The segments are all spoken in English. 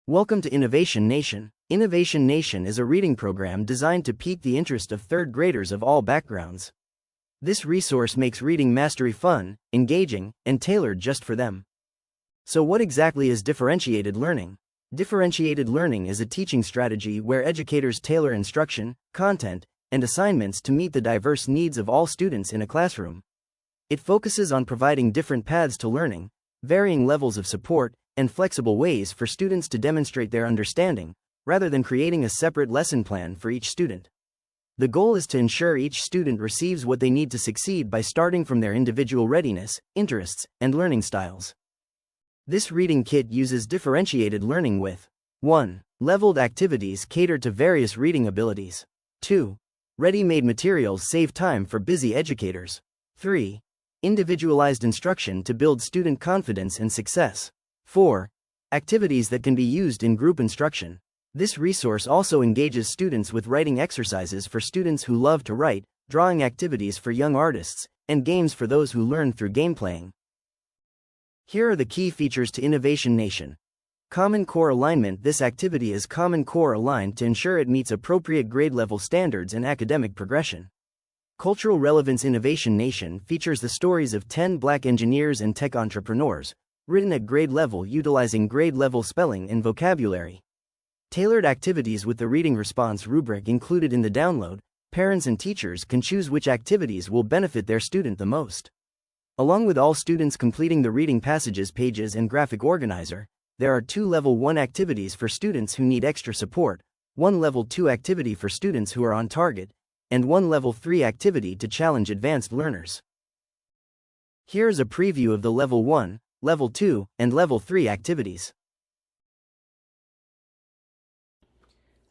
Welcome to Innovation Nation. Innovation Nation is a reading program designed to pique the interest of third graders of all backgrounds. This resource makes reading mastery fun, engaging, and tailored just for them. So what exactly is differentiated learning? Differentiated learning is a teaching strategy where educators tailor instruction, content, and assignments to meet the diverse needs of all students in a classroom. It focuses on providing different paths to learning, varying levels of support, and flexible ways for students to demonstrate their understanding, rather than creating a separate lesson plan for each student. The goal is to ensure each student receives what they need to succeed by starting from their individual readiness, interests, and learning styles. This reading kit uses differentiated learning with 1. Leveled activities catered to various reading abilities. 2. Ready-made materials save time for busy educators. 3. Individualized instruction to build student confidence and success. 4. Activities that can be used in group instruction. This resource also engages students with writing exercises for students who love to write, drawing activities for young artists, and games for those who learn through game playing. Here are the key features to Innovation Nation. Common Core Alignment. This activity is Common Core aligned to ensure it meets appropriate grade level standards and academic progression. Cultural Relevance. Innovation Nation features the stories of 10 Black engineers and tech entrepreneurs, written at grade level utilizing grade level spelling and vocabulary. Tailored activities. With the reading response rubric included in the download, parents and teachers can choose which activities will benefit their student the most. Along with all students completing the reading passages, pages, and graphic organizer, there are 2 Level 1 activities for students who need extra support, 1 Level 2 activity for students who are on target, and 1 Level 3 activity to challenge advanced learners. Here is a preview of the Level 1, Level 2, and Level 3 activities.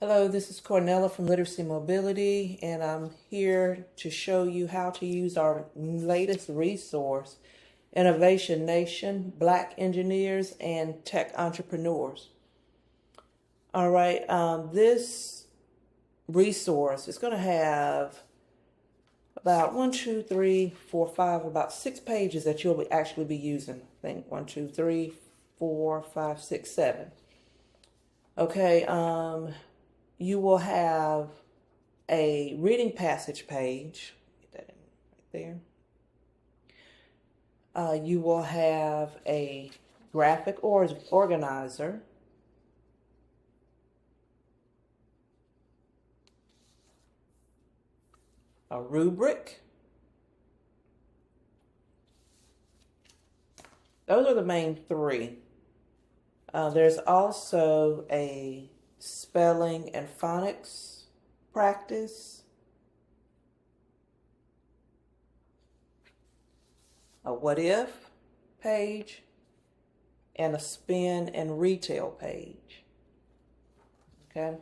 Hello, this is Cornella from Literacy Mobility, and I'm here to show you how to use our latest resource, Innovation Nation, Black Engineers and Tech Entrepreneurs. All right, this resource is going to have about 6 pages that you'll actually be using. I think 1, 2, 3, 4, 5, 6, 7. Okay, you will have a reading passage page. Get that in right there. You will have a graphic organizer. A rubric. Those are the main 3. There's also a spelling and phonics practice, a what if page, and a spin and retell page. Okay.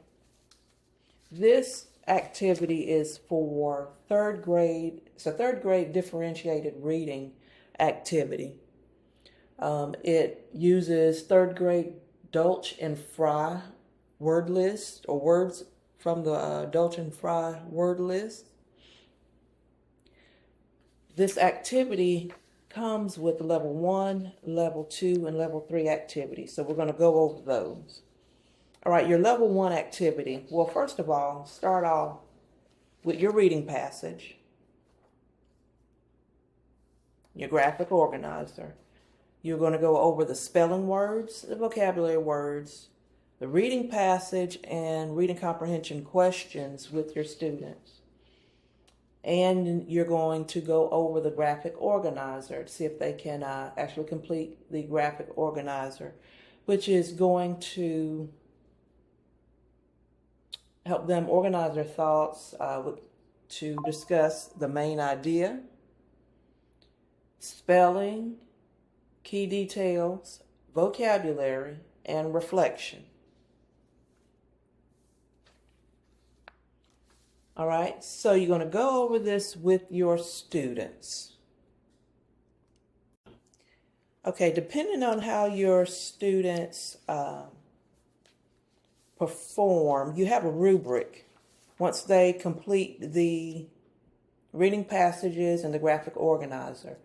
This activity is for 3rd grade. It's a 3rd grade differentiated reading activity. It uses 3rd grade Dolch and Fry word list, or words from the Dolch and Fry word list. This activity comes with level 1, level 2, and level 3 activities. So we're going to go over those. All right, your level 1 activity. Well, first of all, start off with your reading passage, your graphic organizer. You're going to go over the spelling words, the vocabulary words, the reading passage, and reading comprehension questions with your students. And you're going to go over the graphic organizer to see if they can actually complete the graphic organizer, which is going to help them organize their thoughts to discuss the main idea, spelling, key details, vocabulary, and reflection. All right, so you're going to go over this with your students. Okay, depending on how your students perform, you have a rubric. Once they complete the reading passages and the graphic organizer,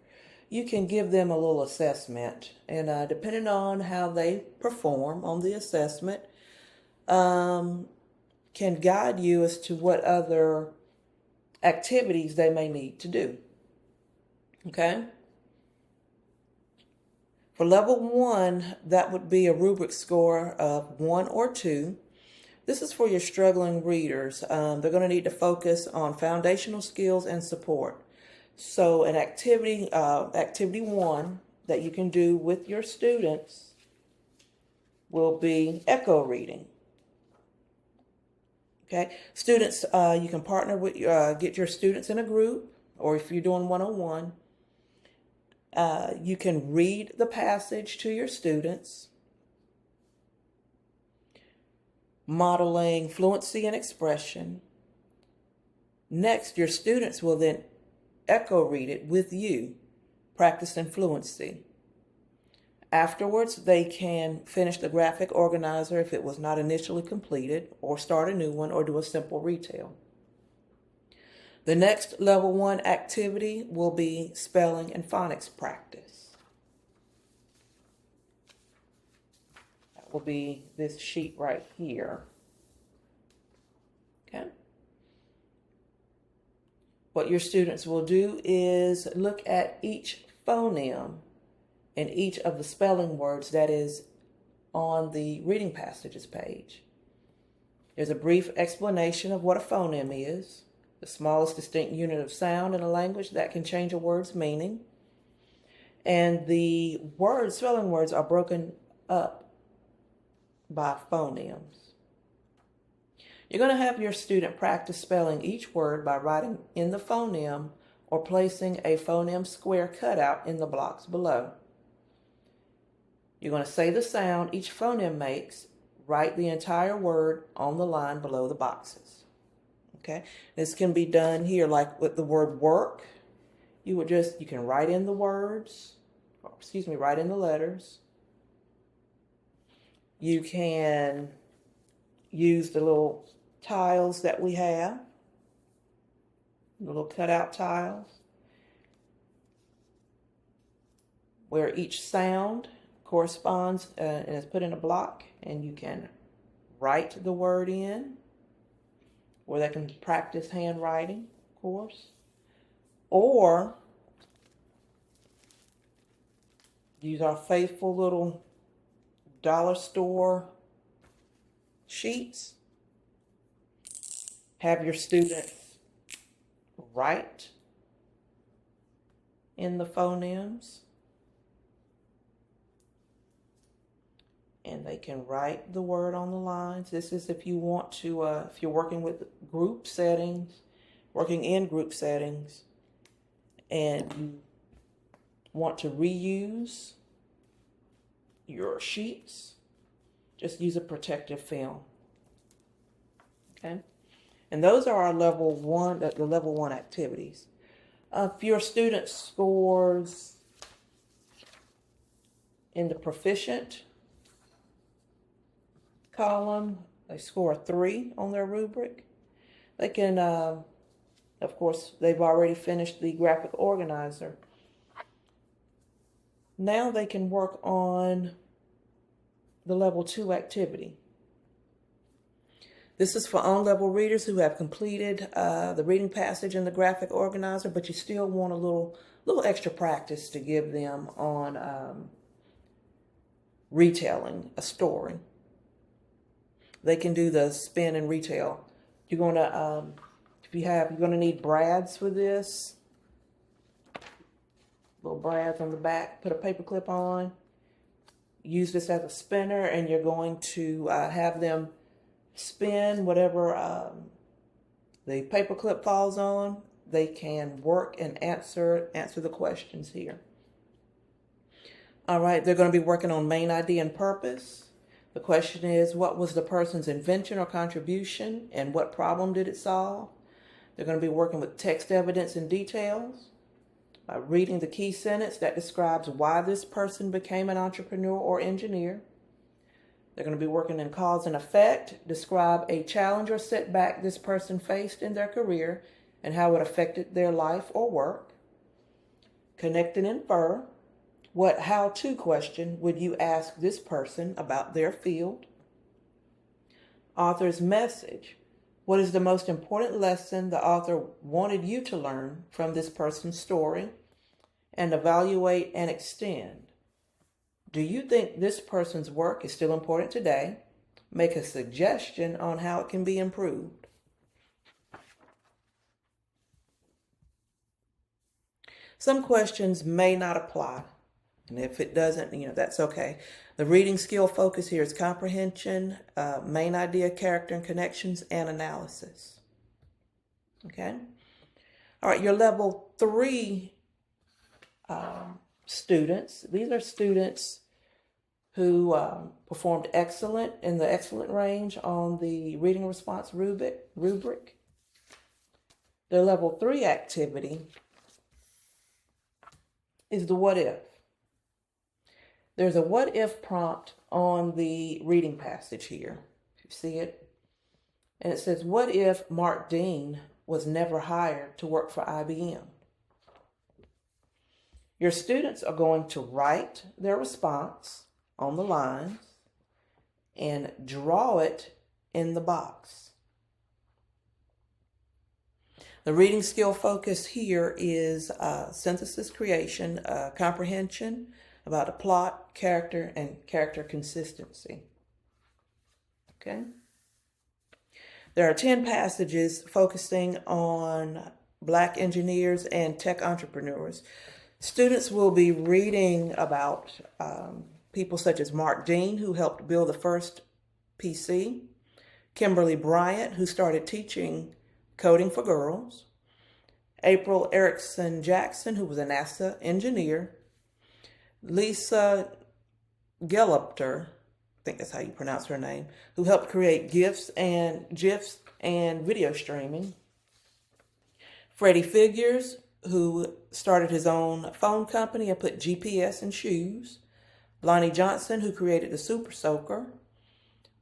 you can give them a little assessment. And depending on how they perform on the assessment, can guide you as to what other activities they may need to do. Okay? For level 1, that would be a rubric score of 1 or 2. This is for your struggling readers. They're going to need to focus on foundational skills and support. So an activity 1 that you can do with your students will be echo reading. Okay, students, you can partner with, get your students in a group, or if you're doing one-on-one, you can read the passage to your students, modeling fluency and expression. Next, your students will then echo read it with you, practicing fluency. Afterwards, they can finish the graphic organizer if it was not initially completed, or start a new one, or do a simple retell. The next level 1 activity will be spelling and phonics practice. That will be this sheet right here. Okay. What your students will do is look at each phoneme in each of the spelling words that is on the reading passages page. There's a brief explanation of what a phoneme is, the smallest distinct unit of sound in a language that can change a word's meaning. And the spelling words are broken up by phonemes. You're going to have your student practice spelling each word by writing in the phoneme or placing a phoneme square cutout in the blocks below. You're going to say the sound each phoneme makes, write the entire word on the line below the boxes. Okay, this can be done here like with the word work. You can write in the words, write in the letters. You can use the little tiles that we have, the little cutout tiles, where each sound corresponds and is put in a block, and you can write the word in, or they can practice handwriting, of course, or use our faithful little dollar store sheets. Have your students write in the phonemes, and they can write the word on the lines. This is if you want to, if you're working with group settings, working in group settings, and you want to reuse your sheets, just use a protective film. Okay? And those are our level 1, the level 1 activities. If your student scores in the proficient column, they score a 3 on their rubric, they can, of course, they've already finished the graphic organizer. Now they can work on the level 2 activity. This is for on-level readers who have completed the reading passage in the graphic organizer, but you still want a little extra practice to give them on retelling a story. They can do the spin and retell. You're going to, you're going to need brads for this. Little brads on the back. Put a paper clip on. Use this as a spinner, and you're going to have them spin whatever the paper clip falls on. They can work and answer the questions here. All right, they're going to be working on main idea and purpose. The question is, what was the person's invention or contribution, and what problem did it solve? They're going to be working with text evidence and details, reading the key sentence that describes why this person became an entrepreneur or engineer. They're going to be working in cause and effect, describe a challenge or setback this person faced in their career and how it affected their life or work. Connect and infer. What how-to question would you ask this person about their field? Author's message. What is the most important lesson the author wanted you to learn from this person's story? And evaluate and extend. Do you think this person's work is still important today? Make a suggestion on how it can be improved. Some questions may not apply, and if it doesn't, that's okay. The reading skill focus here is comprehension, main idea, character and connections, and analysis. Okay? All right, your level 3 students, these are students who performed excellent in the excellent range on the reading response rubric. The level 3 activity is the what if. There's a what if prompt on the reading passage here. You see it? And it says, what if Mark Dean was never hired to work for IBM? Your students are going to write their response on the lines and draw it in the box. The reading skill focus here is synthesis creation, comprehension about the plot, character, and character consistency. Okay? There are 10 passages focusing on Black engineers and tech entrepreneurs. Students will be reading about people such as Mark Dean, who helped build the first PC, Kimberly Bryant, who started teaching coding for girls, April Erickson Jackson, who was a NASA engineer, Lisa Gelupter, I think that's how you pronounce her name, who helped create GIFs and video streaming, Freddie Figures, who started his own phone company and put GPS in shoes, Lonnie Johnson, who created the Super Soaker,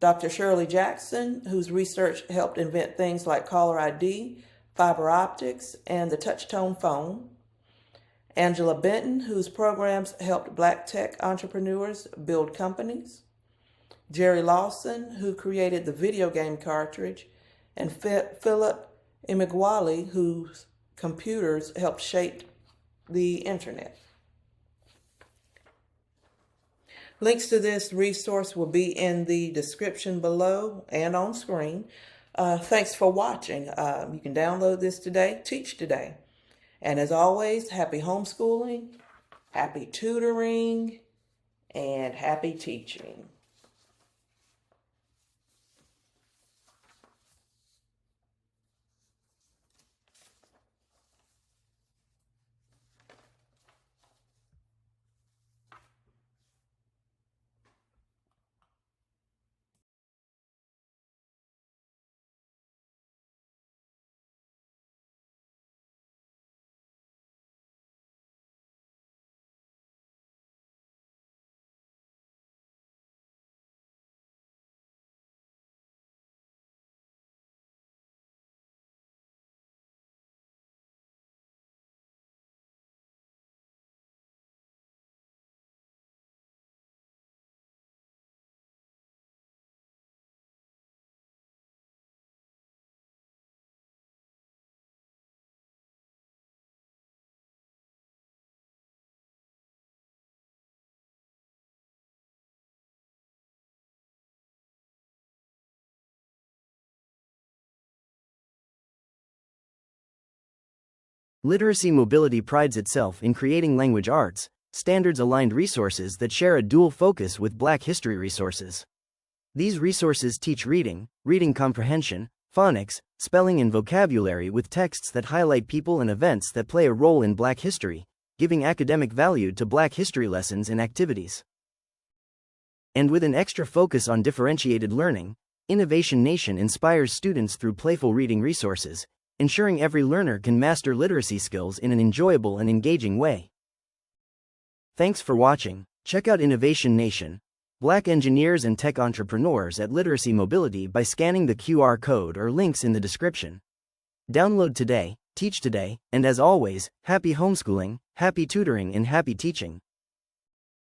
Dr. Shirley Jackson, whose research helped invent things like caller ID, fiber optics, and the touch-tone phone, Angela Benton, whose programs helped Black tech entrepreneurs build companies, Jerry Lawson, who created the video game cartridge, and Philip Emeagwali, whose computers helped shape the internet. Links to this resource will be in the description below and on screen. Thanks for watching. You can download this today, teach today. And as always, happy homeschooling, happy tutoring, and happy teaching. Literacy mobility prides itself in creating language arts, standards-aligned resources that share a dual focus with Black history resources. These resources teach reading comprehension, phonics, spelling and vocabulary with texts that highlight people and events that play a role in Black history, giving academic value to Black history lessons and activities. And with an extra focus on differentiated learning, Innovation Nation inspires students through playful reading resources, ensuring every learner can master literacy skills in an enjoyable and engaging way. Thanks for watching. Check out Innovation Nation, Black engineers and tech entrepreneurs at Literacy Mobility by scanning the QR code or links in the description. Download today, teach today, and as always, happy homeschooling, happy tutoring, and happy teaching.